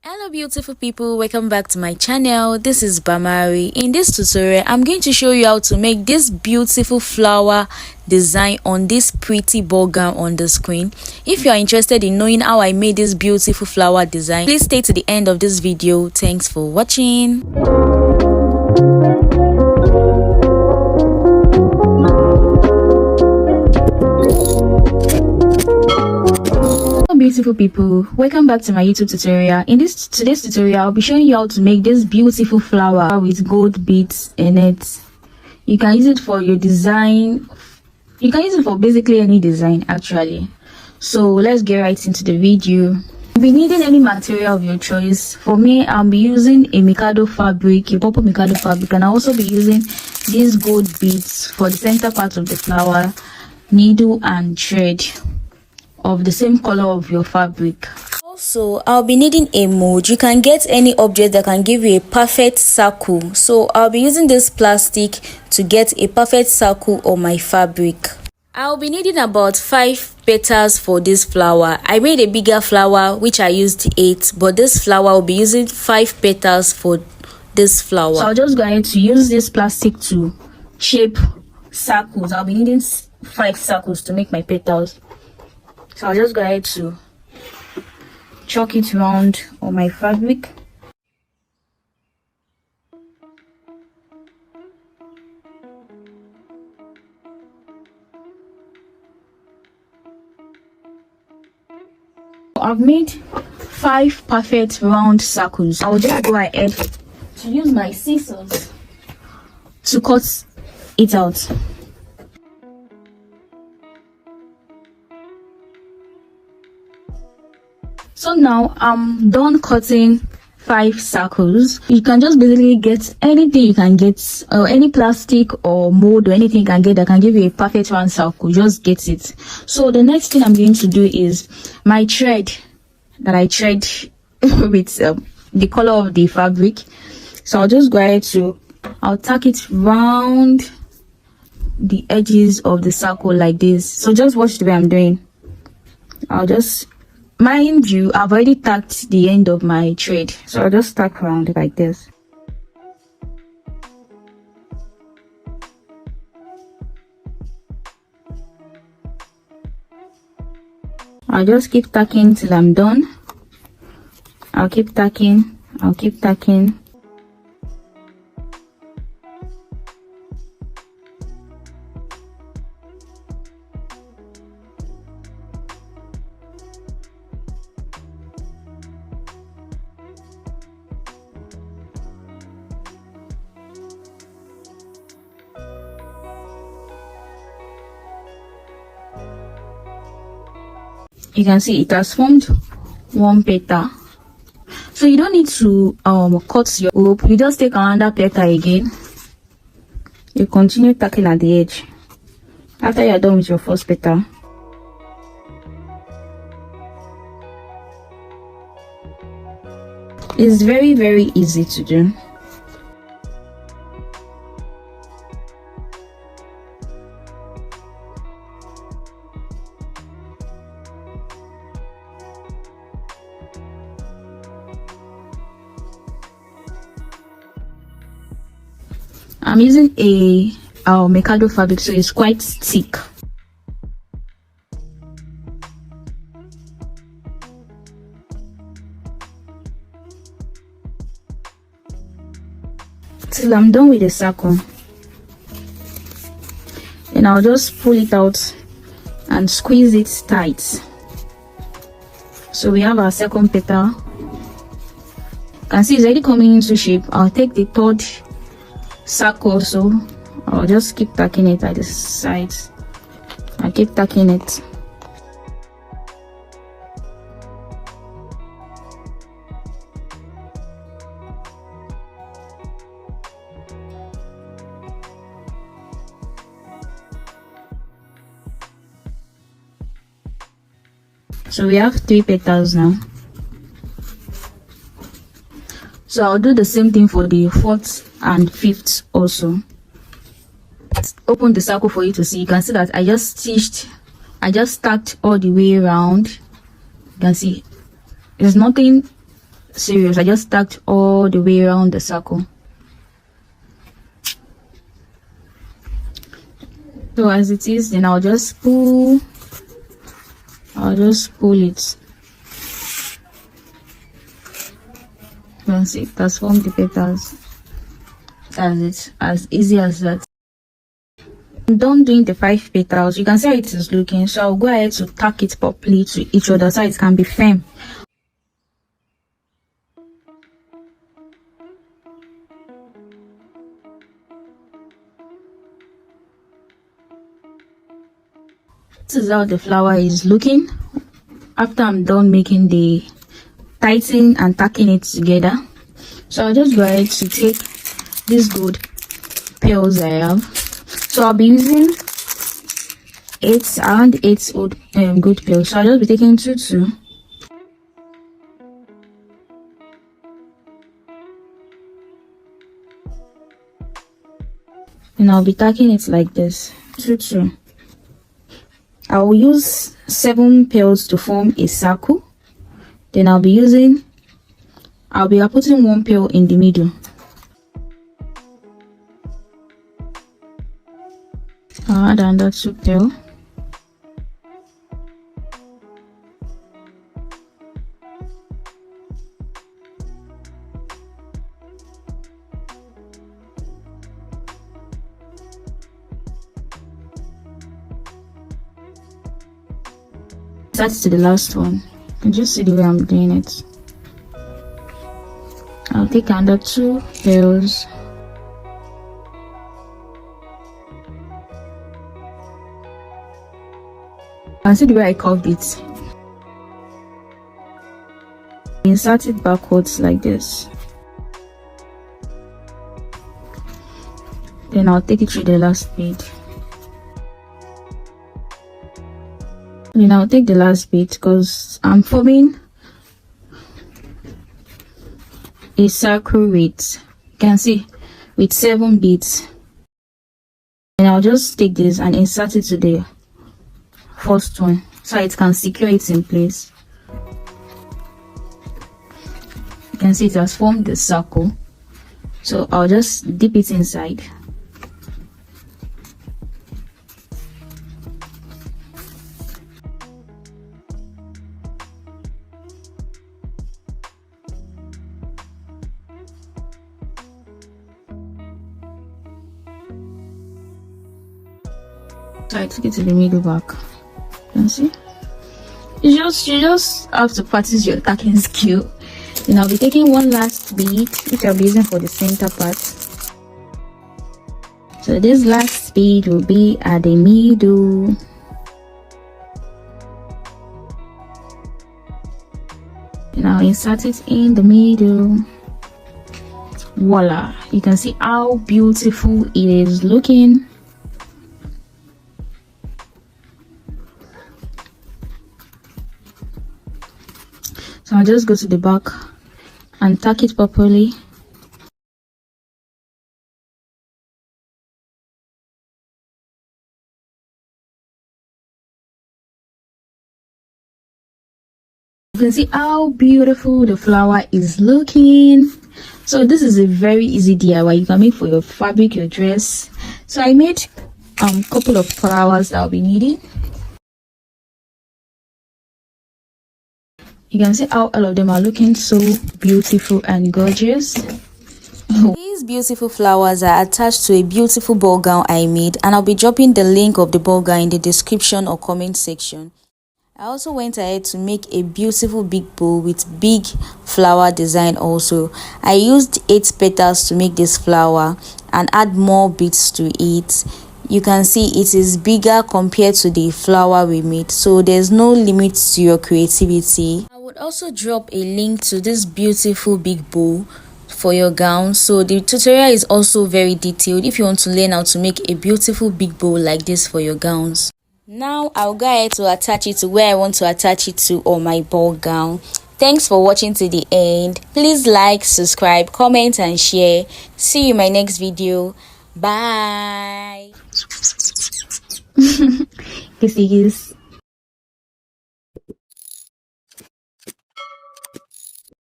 Hello beautiful people, welcome back to my channel. This is Bamari. In this tutorial I'm going to show you how to make this beautiful flower design on this pretty ball gown on the screen. If you are interested in knowing how I made this beautiful flower design, please stay to the end of this video. Thanks for watching. Beautiful people, welcome back to my YouTube tutorial. In today's tutorial I'll be showing you how to make this beautiful flower with gold beads in it. You can use it for your design, you can use it for basically any design actually. So let's get right into the video. You'll be needing any material of your choice. For me, I'll be using a Mikado fabric, a purple Mikado fabric, and I'll also be using these gold beads for the center part of the flower, needle and thread of the same color of your fabric. Also, I'll be needing a mold. You can get any object that can give you a perfect circle. So I'll be using this plastic to get a perfect circle on my fabric. I'll be needing about 5 petals for this flower. I made a bigger flower which I used 8, but this flower will be using 5 petals for this flower. So I'll just go ahead to use this plastic to shape circles. I'll be needing 5 circles to make my petals. So I'll just go ahead to chalk it around on my fabric. I've made 5 perfect round circles. I'll just go ahead to use my scissors to cut it out. So now I'm done cutting 5 circles. You can just basically get anything you can get, or any plastic or mold or anything you can get that can give you a perfect round circle. Just get it. So the next thing I'm going to do is my thread that I thread with the color of the fabric. So I'll just go ahead to, I'll tack it round the edges of the circle like this. So just watch the way I'm doing. I'll just, mind you, I've already tacked the end of my thread, so I'll just tack around like this. I'll just keep tacking till I'm done. I'll keep tacking, I'll keep tacking. You can see it has formed one petal. So you don't need to cut your rope. You just take another petal again. You continue tacking at the edge after you're done with your first petal. It's very easy to do. I'm using a Mikado fabric, so it's quite thick. Till I'm done with the circle, and I'll just pull it out and squeeze it tight. So we have our second petal. You can see it's already coming into shape. I'll take the third circle, so I'll just keep tacking it at the sides. I keep tacking it. So we have 3 petals now. So I'll do the same thing for the 4th and 5th also. Open the circle for you to see. You can see that I just stacked all the way around. You can see there's nothing serious. I just tacked all the way around the circle. So as it is, then I'll just pull it. Once it has formed the petals. That's it. As easy as that. I'm done doing the 5 petals. You can see how it is looking. So I'll go ahead to tack it properly to each other so it can be firm. This is how the flower is looking after I'm done making the tightening and tacking it together. So I'll just go ahead to take these gold pearls I have. So I'll be using around 8 gold pearls. So I'll just be taking 2. And I'll be tacking it like this. 2. I will use 7 pearls to form a circle. Then I'll be putting 1 pearl in the middle. I'll add another 2 pearl. That's to the last one. You can just see the way I'm doing it. I'll take another 2 pearls. And see the way I curved it. Insert it backwards like this. Then I'll take it through the last bead. Then I'll take the last bead because I'm forming a circle with, you can see, with 7 beads. And I'll just take this and insert it to the first one so it can secure it in place. You can see it has formed the circle. So I'll just dip it inside. So I took it to the middle back. You can see? You just have to practice your tacking skill. Then I'll be taking one last bead, which I'll be using for the center part. So this last bead will be at the middle. And I'll insert it in the middle. Voila! You can see how beautiful it is looking. So I'll just go to the back and tack it properly. You can see how beautiful the flower is looking. So this is a very easy DIY you can make for your fabric, your dress. So I made a couple of flowers that I'll be needing. You can see how all of them are looking so beautiful and gorgeous. These beautiful flowers are attached to a beautiful ball gown I made, and I'll be dropping the link of the ball gown in the description or comment section. I also went ahead to make a beautiful big bow with big flower design also. I used 8 petals to make this flower and add more beads to it. You can see it is bigger compared to the flower we made, so there's no limit to your creativity. I would also drop a link to this beautiful big bow for your gown. So the tutorial is also very detailed if you want to learn how to make a beautiful big bow like this for your gowns. Now I'll go ahead to attach it to where I want to attach it to on my ball gown. Thanks for watching to the end. Please like, subscribe, comment and share. See you in my next video. Bye. Kisses.